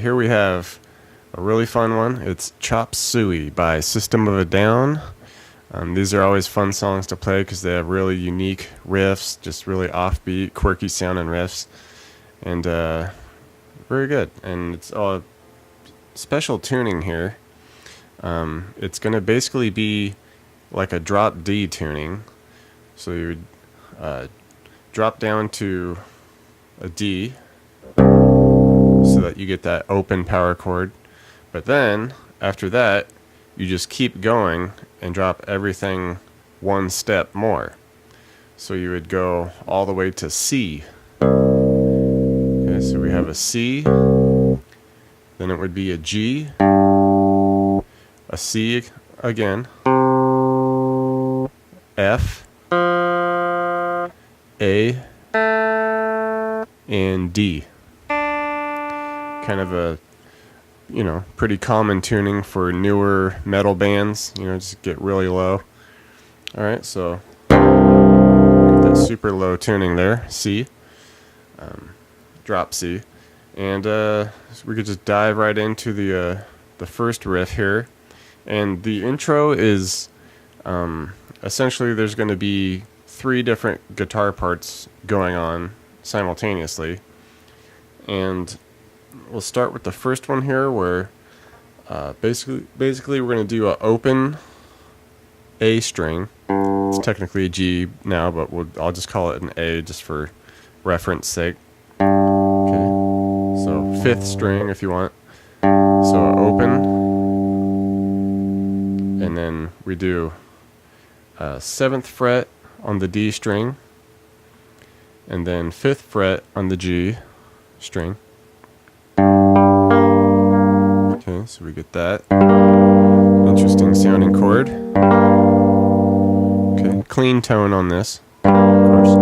here we have a really fun one. It's Chop Suey by System of a Down. These are always fun songs to play because they have really unique riffs, just really offbeat, quirky sounding riffs, and very good. And it's all special tuning here. It's going to basically be like a drop D tuning. So you would drop down to a D so that you get that open power chord. But then, after that, you just keep going and drop everything one step more. So you would go all the way to C. Okay, so we have a C, then it would be a G, a C again, F, A, and D. Kind of a, pretty common tuning for newer metal bands, just get really low. Alright, so get that super low tuning there, C, drop C, and so we could just dive right into the first riff here. And the intro is essentially there's going to be 3 different guitar parts going on simultaneously, and we'll start with the first one here, where basically we're going to do an open A string. It's technically a G now, but I'll just call it an A just for reference sake. Okay, so 5th string if you want. So open, and then we do 7th fret on the D string, and then 5th fret on the G string. Okay, so we get that interesting sounding chord. Okay, clean tone on this, of course.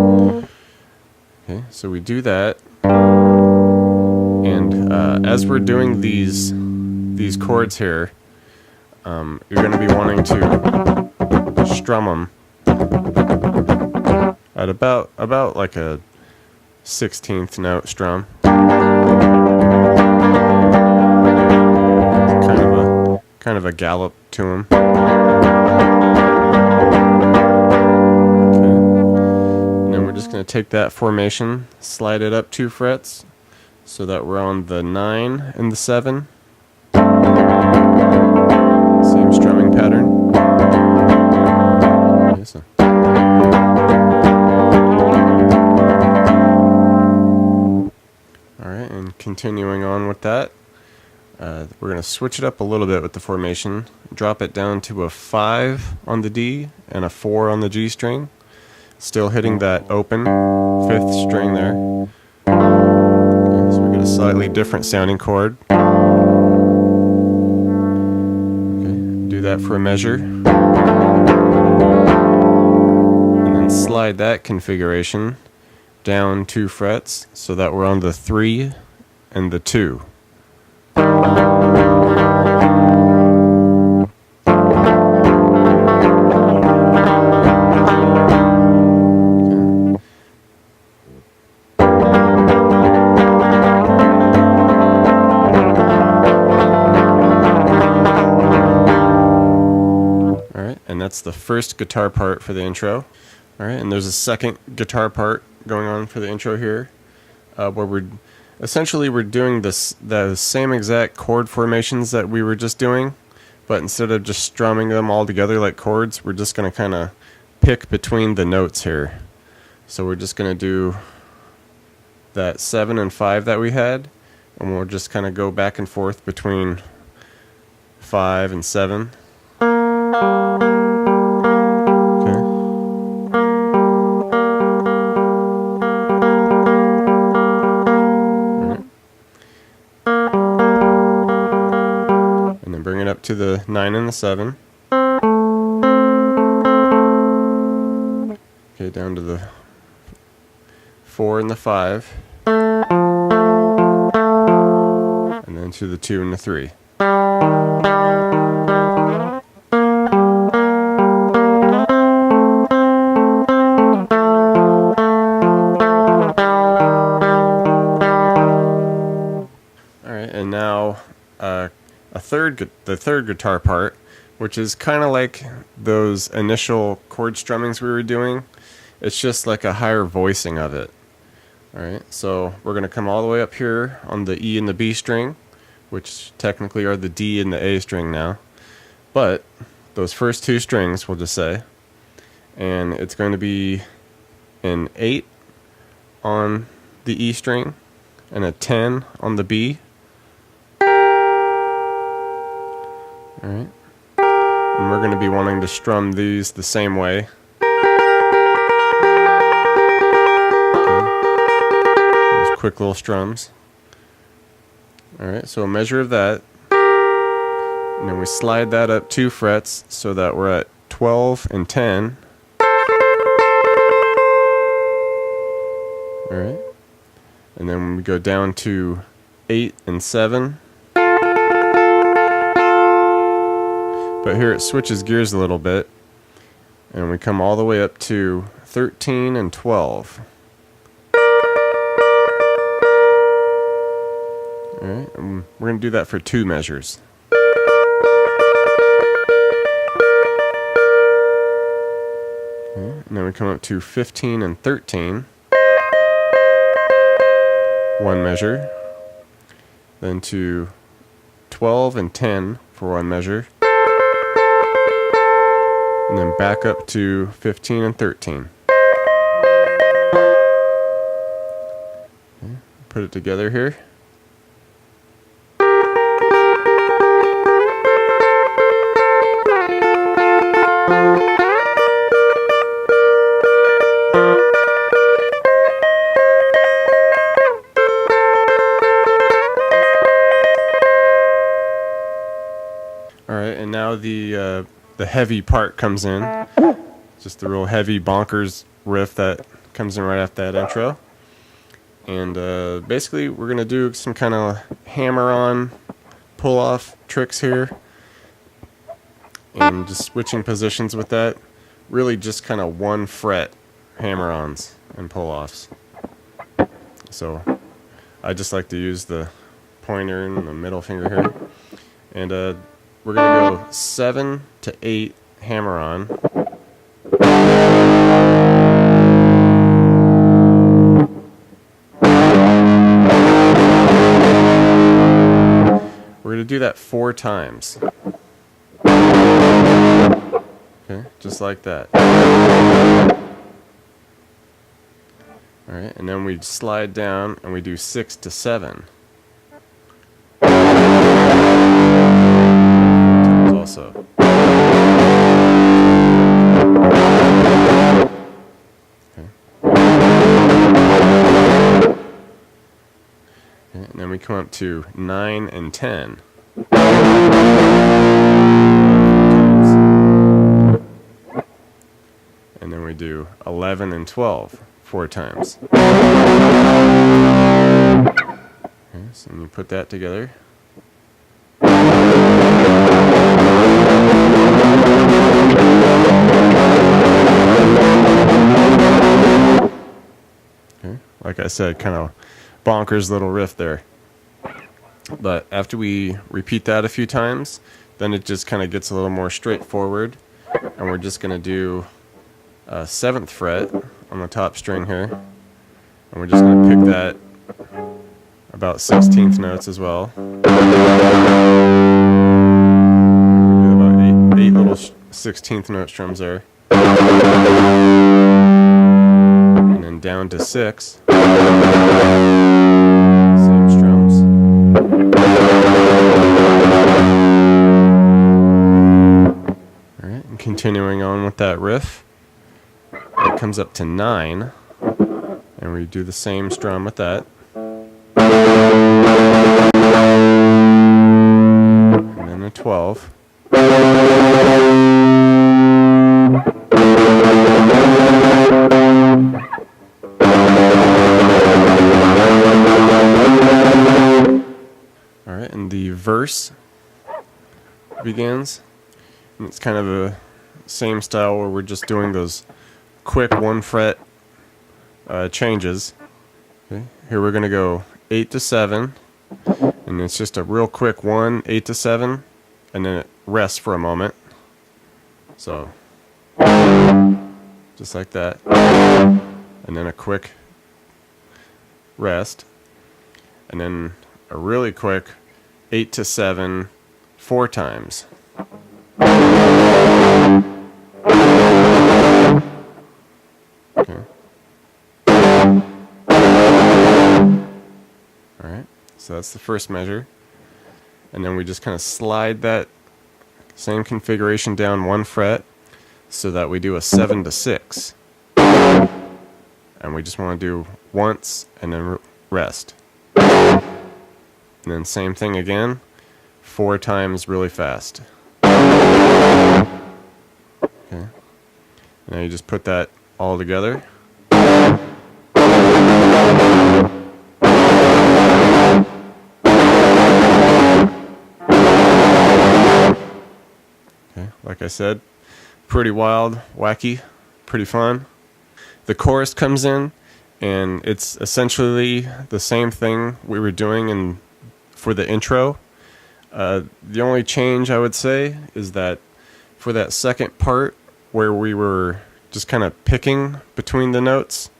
Okay, so we do that, and as we're doing these chords here, you're going to be wanting to strum them at about like a 16th note strum. Kind of a gallop to them. Okay. And then we're just going to take that formation, slide it up 2 frets, so that we're on the 9 and the 7. Same strumming pattern. Okay, so. Alright, and continuing on with that, we're going to switch it up a little bit with the formation, drop it down to a 5 on the D and a 4 on the G string, still hitting that open 5th string there. Okay, so we get a slightly different sounding chord. Okay, do that for a measure. And then slide that configuration down 2 frets so that we're on the 3 and the 2. Alright, and that's the first guitar part for the intro. Alright, and there's a second guitar part going on for the intro here, where we're doing the same exact chord formations that we were just doing, but instead of just strumming them all together like chords, we're just going to kind of pick between the notes here. So we're just going to do that 7 and 5 that we had, and we'll just kind of go back and forth between 5 and 7. To the 9 and the 7. Okay, down to the 4 and the 5. And then to the 2 and the 3. Alright, and now the third guitar part, which is kind of like those initial chord strummings we were doing. It's just like a higher voicing of it. Alright, so we're going to come all the way up here on the E and the B string, which technically are the D and the A string now. But those first two strings, we'll just say, and it's going to be an 8 on the E string and a 10 on the B. Alright, and we're going to be wanting to strum these the same way. Quick little strums. Alright, so a measure of that, and then we slide that up 2 frets so that we're at 12 and 10. Alright, and then we go down to 8 and 7. But here it switches gears a little bit, and we come all the way up to 13 and 12. Alright, and we're going to do that for 2 measures. Okay, and then we come up to 15 and 13. 1 measure. Then to 12 and 10 for 1 measure. And then back up to 15 and 13. Okay, put it together here. Alright, and now the heavy part comes in. Just the real heavy bonkers riff that comes in right after that intro. And basically we're going to do some kind of hammer-on pull-off tricks here. And just switching positions with that. Really just kind of 1 fret hammer-ons and pull-offs. So I just like to use the pointer and the middle finger here. And we're going to go 7 to 8 hammer-on. We're going to do that 4 times. Okay, just like that. Alright, and then we slide down and we do 6 to 7. Also. Okay. And then we come up to 9 and 10. And then we do 11 and 12 4 times. Okay, so you put that together. Okay, like I said, kind of bonkers little riff there. But after we repeat that a few times, then it just kind of gets a little more straightforward. And we're just going to do a 7th fret on the top string here. And we're just going to pick that about 16th notes as well. About 8 little 16th note strums there. And then down to 6. Same strums. Alright, and continuing on with that riff. It comes up to 9. And we do the same strum with that. And then a 12. Alright, and the verse begins. And it's kind of the same style where we're just doing those quick 1 fret changes. Okay. Here we're going to go 8 to 7. And it's just a real quick 1, 8 to 7, and then it rests for a moment. So, just like that. And then a quick rest. And then a really quick 8 to 7, 4 times. Okay. Alright, so that's the first measure. And then we just kind of slide that same configuration down 1 fret so that we do a 7 to 6. And we just want to do once and then rest. And then same thing again, 4 times really fast. Okay. Now you just put that all together. Okay, like I said, pretty wild, wacky, pretty fun. The chorus comes in, and it's essentially the same thing we were doing for the intro. The only change I would say is that for that second part where we were just kind of picking between the notes.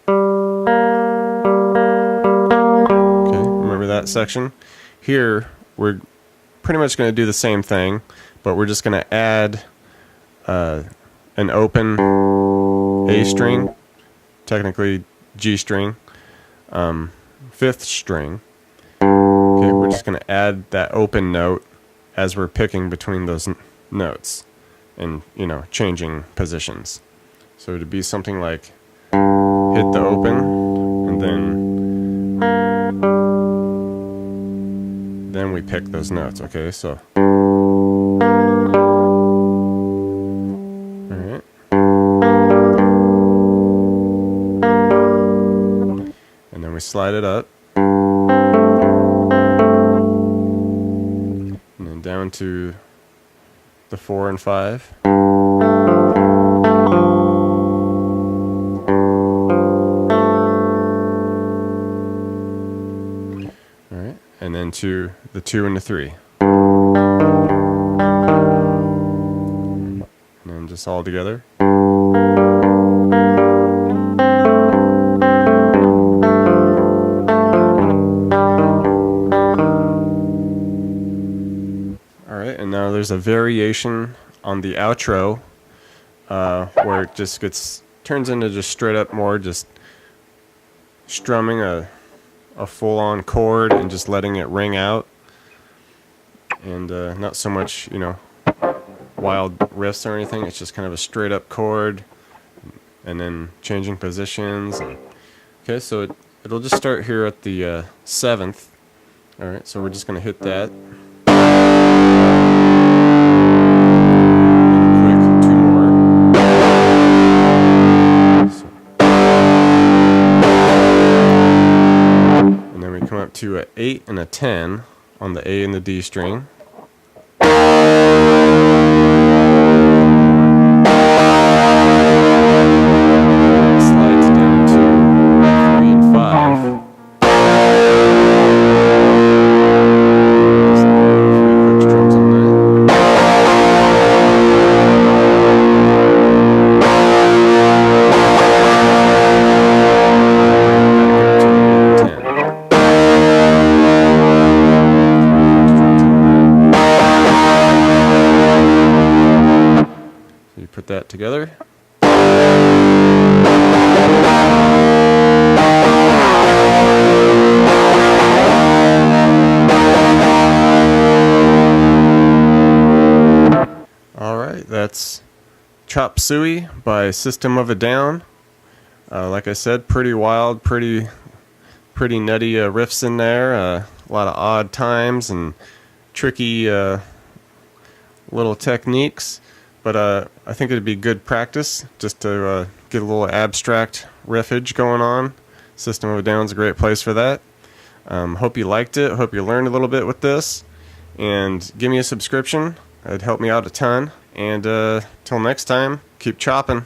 Okay, remember that section? Here, we're pretty much going to do the same thing, but we're just going to add an open A string, technically G string, 5th string. Okay, we're just going to add that open note as we're picking between those notes and, changing positions. So to be something like hit the open and then we pick those notes. Okay, so alright. And then we slide it up. And then down to the 4 and 5. Alright, and then to the 2 and the 3. And then just all together. Alright, and now there's a variation on the outro where it just turns into just straight up more just strumming a full-on chord and just letting it ring out, and not so much wild riffs or anything. It's just kind of a straight up chord and then changing positions. Okay, so it'll just start here at the 7th. Alright, so we're just going to hit that. To an 8 and a 10 on the A and the D string. Slides down to 3 and 5. Just 3 quick strums on that. Put that together. Alright, that's Chop Suey by System of a Down. Like I said, pretty wild, pretty nutty riffs in there. A lot of odd times and tricky little techniques. But I think it'd be good practice just to get a little abstract riffage going on. System of a Down's a great place for that. Hope you liked it. Hope you learned a little bit with this. And give me a subscription. It'd help me out a ton. And till next time, keep chopping.